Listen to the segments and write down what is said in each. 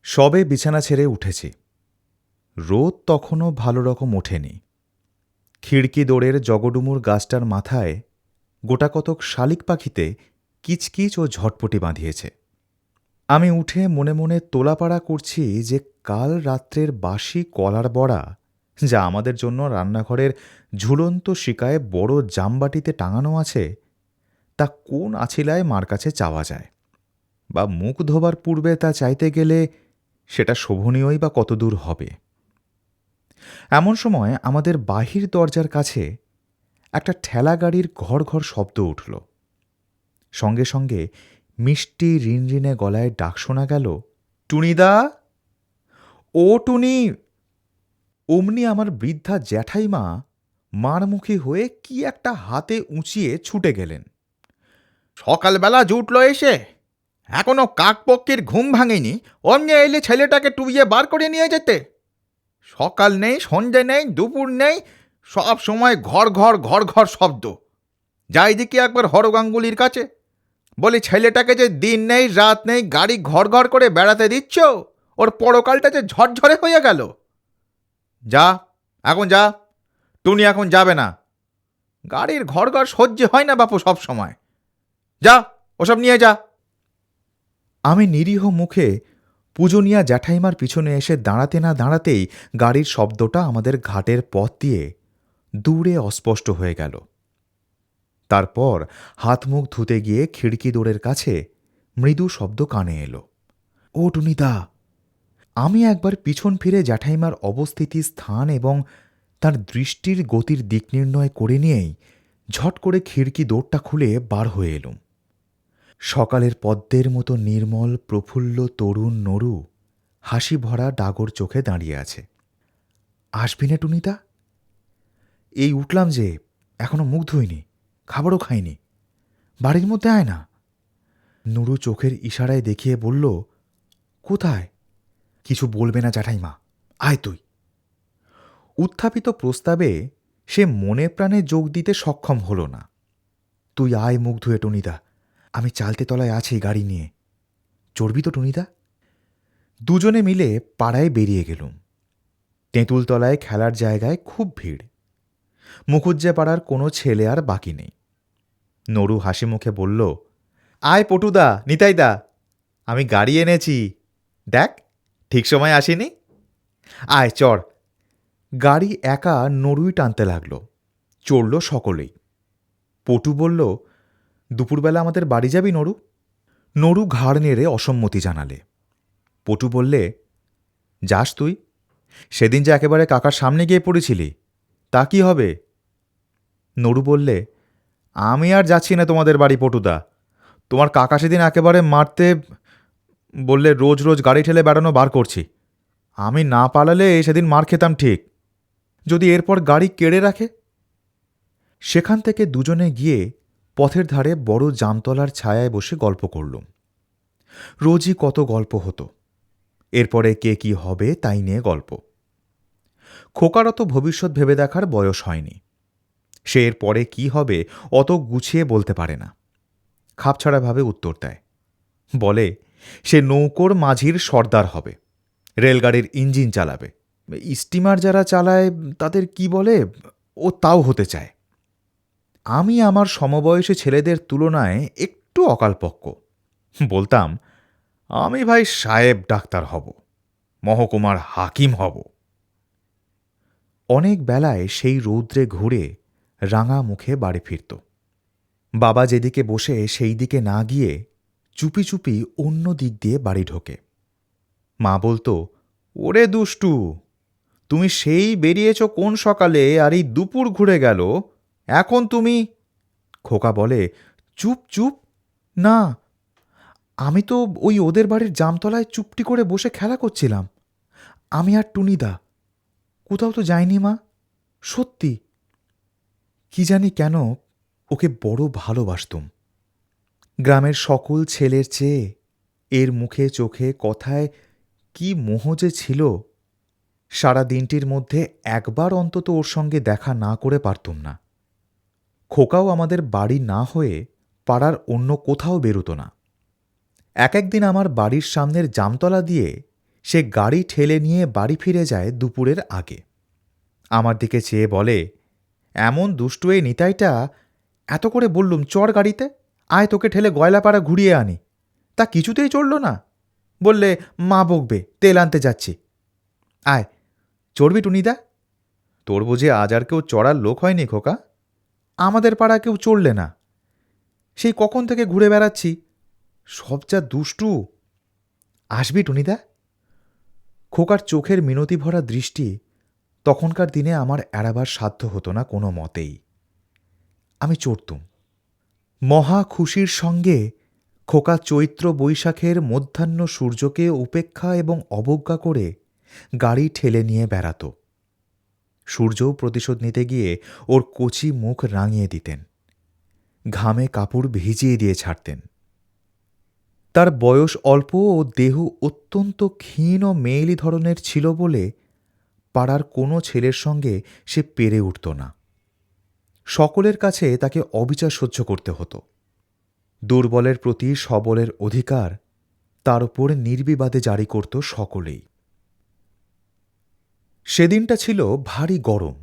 সবে বিছানা ছেড়ে উঠেছি। রোদ তখনও ভালো রকম ওঠেনি। খিড়কি দোড়ের জগডুমুর গাছটার মাথায় গোটাকতক শালিক পাখিতে কিচকিচ ও ঝটপটি বাঁধিয়েছে। আমি উঠে মনে মনে তোলাপাড়া করছি যে কাল রাত্রের বাসি কলার বড়া, যা আমাদের জন্য রান্নাঘরের ঝুলন্ত শিকায় বড় জামবাটিতে টাঙানো আছে, তা কোন আছিলায় মার কাছে চাওয়া যায়, বা মুখ ধোবার পূর্বে তা চাইতে গেলে সেটা শোভনীয়ই বা কতদূর হবে। এমন সময় আমাদের বাহির দরজার কাছে একটা ঠেলা গাড়ির ঘর ঘর শব্দ উঠল। সঙ্গে সঙ্গে মিষ্টি রিনরিনে গলায় ডাক শোনা গেল, টুনিদা, ও টুনি। অমনি আমার বৃদ্ধা জ্যাঠাইমা মারমুখী হয়ে কি একটা হাতে উঁচিয়ে ছুটে গেলেন। সকালবেলা জুটলো এসে, এখনো কাকপক্ষীর ঘুম ভাঙেনি, অমনি এলে ছেলেটাকে টুইয়ে বার করে নিয়ে যেতে। সকাল নেই, সন্ধে নেই, দুপুর নেই, সব সময় ঘর ঘর ঘর ঘর শব্দ। যাই দিকে একবার হর গাঙ্গুলির কাছে বলি, ছেলেটাকে যে দিন নেই রাত নেই গাড়ি ঘর ঘর করে বেড়াতে দিচ্ছ, ওর পরকালটা যে ঝরঝরে হয়ে গেল। যা, এখন যা, টুনি এখন যাবে না। গাড়ির ঘর ঘর সহ্য হয় না বাপু সব সময়। যা, ওসব নিয়ে যা। আমি নিরীহ মুখে পূজনীয়া জ্যাঠাইমার পিছনে এসে দাঁড়াতে না দাঁড়াতেই গাড়ির শব্দটা আমাদের ঘাটের পথ দিয়ে দূরে অস্পষ্ট হয়ে গেল। তারপর হাত মুখ ধুতে গিয়ে খিড়কি দোড়ের কাছে মৃদু শব্দ কানে এলো, ও টুনিদা। আমি একবার পিছন ফিরে জ্যাঠাইমার অবস্থিতি স্থান এবং তার দৃষ্টির গতির দিক নির্ণয় করে নিয়েই ঝট করে খিড়কি দোরটা খুলে বার হয়ে এলুম। সকালের পদ্মের মতো নির্মল প্রফুল্ল তরুণ নরু হাসি ভরা ডাগর চোখে দাঁড়িয়ে আছে। আসবি না টুনিদা? এই উঠলাম যে, এখনো মুখ ধুইনি, খাবারও খাইনি, বাড়ির মধ্যে আয় না। নুরু চোখের ইশারায় দেখিয়ে বলল, কোথায়? কিছু বলবে না জ্যাঠাইমা, আয় তুই। উত্থাপিত প্রস্তাবে সে মনে প্রাণে যোগ দিতে সক্ষম হল না। তুই আয় মুখ ধুয়ে টুনিদা, আমি চালতে তলায় আছি গাড়ি নিয়ে। চড়বি তো টুনিদা? দুজনে মিলে পাড়ায় বেরিয়ে গেলুম। তেঁতুলতলায় খেলার জায়গায় খুব ভিড়। মুখুজ্জে পাড়ার কোনো ছেলে আর বাকি নেই। নরু হাসি মুখে বলল, আয় পটুদা, নিতাইদা, আমি গাড়ি এনেছি, দেখ ঠিক সময় আসিনি। আয় চড়। গাড়ি একা নরুই টানতে লাগল। চড়ল সকলেই। পটু বলল, দুপুরবেলা আমাদের বাড়ি যাবি নরু? নরু ঘাড় নেড়ে অসম্মতি জানালে। পটু বললে, যাস তুই, সেদিন যে একেবারে কাকার সামনে গিয়ে পড়েছিলি, তা কি হবে? নরু বললে, আমি আর যাচ্ছি না তোমাদের বাড়ি পটুদা। তোমার কাকা সেদিন একেবারে মারতে বললে, রোজ রোজ গাড়ি ঠেলে বেড়ানো বার করছি। আমি না পালালে সেদিন মার খেতাম ঠিক, যদি এরপর গাড়ি কেড়ে রাখে। সেখান থেকে দুজনে গিয়ে পথের ধারে বড় জামতলার ছায়ায় বসে গল্প করলুম। রোজই কত গল্প হতো, এরপরে কে কি হবে তাই নিয়ে গল্প। খোকার অত ভবিষ্যৎ ভেবে দেখার বয়স হয়নি। সে এর পরে কি হবে অত গুছিয়ে বলতে পারে না। খাপছাড়াভাবে উত্তর দেয়, বলে সে নৌকোর মাঝির সর্দার হবে, রেলগাড়ির ইঞ্জিন চালাবে, স্টিমার যারা চালায় তাদের কি বলে, ও তাও হতে চায়। আমি আমার সমবয়সী ছেলেদের তুলনায় একটু অকালপক্ক। বলতাম, আমি ভাই সাহেব ডাক্তার হব, মহকুমার হাকিম হব। অনেক বেলায় সেই রৌদ্রে ঘুরে রাঙা মুখে বাড়ি ফিরত। বাবা যেদিকে বসে সেই দিকে না গিয়ে চুপি চুপি অন্য দিক দিয়ে বাড়ি ঢোকে। মা বলতো, ওরে দুষ্টু, তুমি সেই বেরিয়েছ কোন সকালে, আর এই দুপুর ঘুরে গেল, এখন তুমি। খোকা বলে, চুপ চুপ, না, আমি তো ওই ওদের বাড়ির জামতলায় চুপটি করে বসে খেলা করছিলাম। আমি আর টুনিদা কোথাও তো যাইনি মা, সত্যি। কি জানি কেন ওকে বড় ভালোবাসতুম। গ্রামের সকল ছেলের চেয়ে এর মুখে চোখে কথায় কি মোহ যে ছিল, সারা দিনটির মধ্যে একবার অন্তত ওর সঙ্গে দেখা না করে পারতুম না। খোকাও আমাদের বাড়ি না হয়ে পাড়ার অন্য কোথাও বেরোত না। এক একদিন আমার বাড়ির সামনের জামতলা দিয়ে সে গাড়ি ঠেলে নিয়ে বাড়ি ফিরে যায় দুপুরের আগে। আমার দিকে চেয়ে বলে, এমন দুষ্টু এই নিতাইটা, এত করে বললুম চড় গাড়িতে, আয় তোকে ঠেলে গয়লাপাড়া ঘুরিয়ে আনি, তা কিছুতেই চড়ল না। বললে মা বকবে, তেল আনতে যাচ্ছি। আয় চড়বি টুনিদা? তোর বুঝে আজ আর কেউ চড়ার লোক হয়নি খোকা? আমাদের পাড়া কেউ চড়লে না, সেই কখন থেকে ঘুরে বেড়াচ্ছি, সব যা দুষ্টু। আসবি টুনিদা? খোকার চোখের মিনতি ভরা দৃষ্টি তখনকার দিনে আমার এড়াবার সাধ্য হতো না কোনো মতেই। আমি চড়তুম। মহা খুশির সঙ্গে খোকা চৈত্র বৈশাখের মধ্যাহ্ন সূর্যকে উপেক্ষা এবং অবজ্ঞা করে গাড়ি ঠেলে নিয়ে বেড়াত। সূর্যও প্রতিশোধ নিতে গিয়ে ওর কচি মুখ রাঙিয়ে দিতেন, ঘামে কাপড় ভিজিয়ে দিয়ে ছাড়তেন। তার বয়স অল্প ও দেহ অত্যন্ত ক্ষীণ ও মেয়েলি ধরনের ছিল বলে পাড়ার কোনো ছেলের সঙ্গে সে পেরে উঠত না। সকলের কাছে তাকে অবিচার সহ্য করতে হতো। দুর্বলের প্রতি সবলের অধিকার তার উপর নির্বিবাদে জারি করত সকলেই। সেদিনটা ছিল ভারী গরম।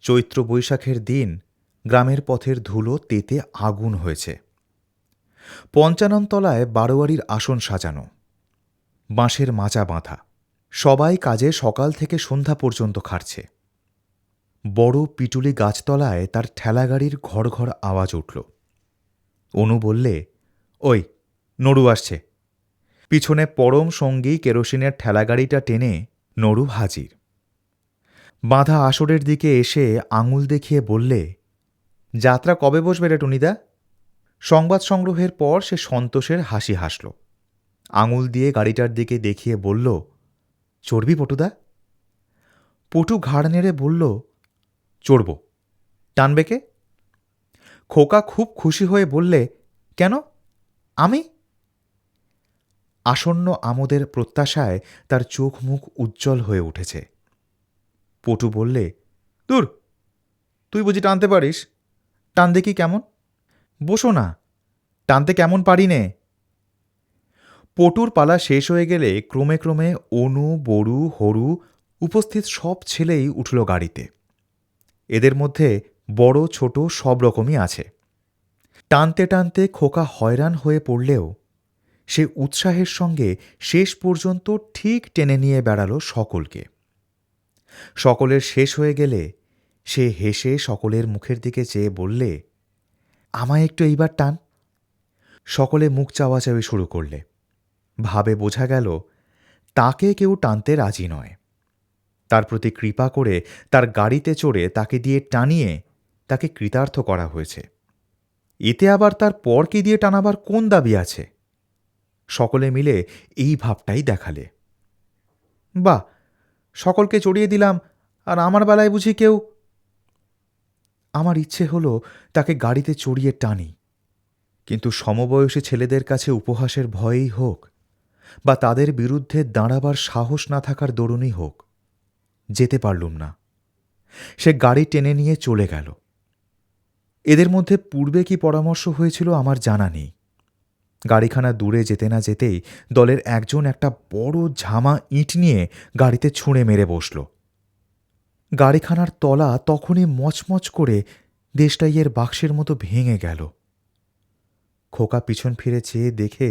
চৈত্র বৈশাখের দিন গ্রামের পথের ধুলো তেতে আগুন হয়েছে। পঞ্চানন তলায় বারোয়ারির আসন সাজানো, বাঁশের মাচা বাঁধা, সবাই কাজে সকাল থেকে সন্ধ্যা পর্যন্ত খাটছে। বড় পিটুলি গাছতলায় তার ঠেলাগাড়ির ঘর ঘর আওয়াজ উঠল। অনু বললে, ওই নড়ু আসছে। পিছনে পরম সঙ্গী কেরোসিনের ঠেলাগাড়িটা টেনে নড়ু হাজির। বাঁধা আসরের দিকে এসে আঙুল দেখিয়ে বললে, যাত্রা কবে বসবে রে টুনিদা? সংবাদ সংগ্রহের পর সে সন্তোষের হাসি হাসল। আঙুল দিয়ে গাড়িটার দিকে দেখিয়ে বলল, চড়বি পটুদা? পটু ঘাড় নেড়ে বলল, চড়ব। টানবে কে? খোকা খুব খুশি হয়ে বললে, কেন আমি? আসন্ন আমোদের প্রত্যাশায় তার চোখ মুখ উজ্জ্বল হয়ে উঠেছে। পটু বললে, দূর, তুই বুঝি টানতে পারিস? টান দেখি কেমন। বসো না, টানতে কেমন পারি নে। পটুর পালা শেষ হয়ে গেলে ক্রমে ক্রমে অনু, বড়ু, হরু উপস্থিত সব ছেলেই উঠল গাড়িতে। এদের মধ্যে বড় ছোট সব রকমই আছে। টানতে টানতে খোকা হয়রান হয়ে পড়লেও সে উৎসাহের সঙ্গে শেষ পর্যন্ত ঠিক টেনে নিয়ে বেড়াল সকলকে। সকলের শেষ হয়ে গেলে সে হেসে সকলের মুখের দিকে চেয়ে বললে, আমায় একটু এইবার টান। সকলে মুখ চাওয়াচাওয়ি শুরু করলে। ভাবে বোঝা গেল তাকে কেউ টানতে রাজি নয়। তার প্রতি কৃপা করে তার গাড়িতে চড়ে তাকে দিয়ে টানিয়ে তাকে কৃতার্থ করা হয়েছে। এতে আবার তার পরকে দিয়ে টানাবার কোন দাবি আছে? সকলে মিলে এই ভাবটাই দেখালে। বাহ, সকলকে চড়িয়ে দিলাম, আর আমার বেলায় বুঝি কেউ? আমার ইচ্ছে হলো তাকে গাড়িতে চড়িয়ে টানি, কিন্তু সমবয়সী ছেলেদের কাছে উপহাসের ভয়েই হোক বা তাদের বিরুদ্ধে দাঁড়াবার সাহস না থাকার দরুনই হোক, যেতে পারলুম না। সে গাড়ি টেনে নিয়ে চলে গেল। এদের মধ্যে পূর্বে কি পরামর্শ হয়েছিল আমার জানা নেই। গাড়িখানা দূরে যেতে না যেতেই দলের একজন একটা বড় ঝামা ইঁট নিয়ে গাড়িতে ছুঁড়ে মেরে বসল। গাড়িখানার তলা তখনই মচমচ করে দেশটাইয়ের বাক্সের মতো ভেঙে গেল। খোকা পিছন ফিরে চেয়ে দেখে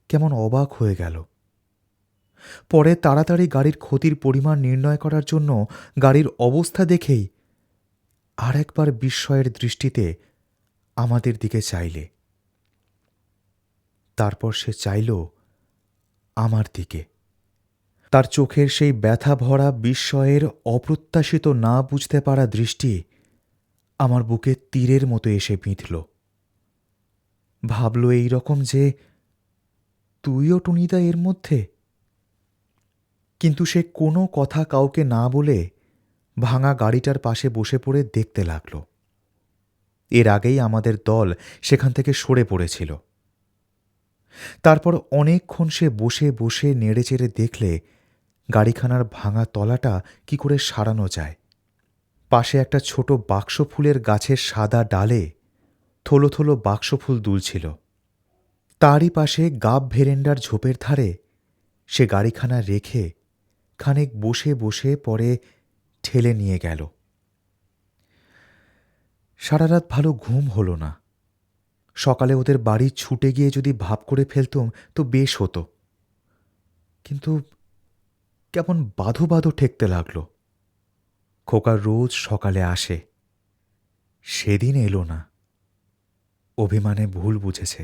কেমন অবাক হয়ে গেল। পরে তাড়াতাড়ি গাড়ির ক্ষতির পরিমাণ নির্ণয় করার জন্য গাড়ির অবস্থা দেখেই আর একবার বিস্ময়ের দৃষ্টিতে আমাদের দিকে চাইলে। তারপর সে চাইল আমার দিকে। তার চোখের সেই ব্যথা ভরা বিস্ময়ের অপ্রত্যাশিত না বুঝতে পারা দৃষ্টি আমার বুকে তীরের মতো এসে বিঁধল। ভাবল এই রকম যে তুইও টুনিদা এর মধ্যে। কিন্তু সে কোনো কথা কাউকে না বলে ভাঙা গাড়িটার পাশে বসে পড়ে দেখতে লাগল। এর আগেই আমাদের দল সেখান থেকে সরে পড়েছিল। তারপর অনেকক্ষণ সে বসে বসে নেড়েচেড়ে দেখলে গাড়িখানার ভাঙা তলাটা কি করে সারানো যায়। পাশে একটা ছোট বাক্স ফুলের গাছের সাদা ডালে থলো থলো বাক্স ফুল দুলছিল। তারই পাশে গাব ভেরেন্ডার ঝোপের ধারে সে গাড়িখানা রেখে খানিক বসে বসে পরে ঠেলে নিয়ে গেল। সারা রাত ভালো ঘুম হল না। সকালে ওদের বাড়ি ছুটে গিয়ে যদি ভাব করে ফেলতুম তো বেশ হতো, কিন্তু কেমন বাঁধো বাঁধো ঠেকতে লাগল। খোকা রোজ সকালে আসে, সেদিন এলো না। অভিমানে ভুল বুঝেছে।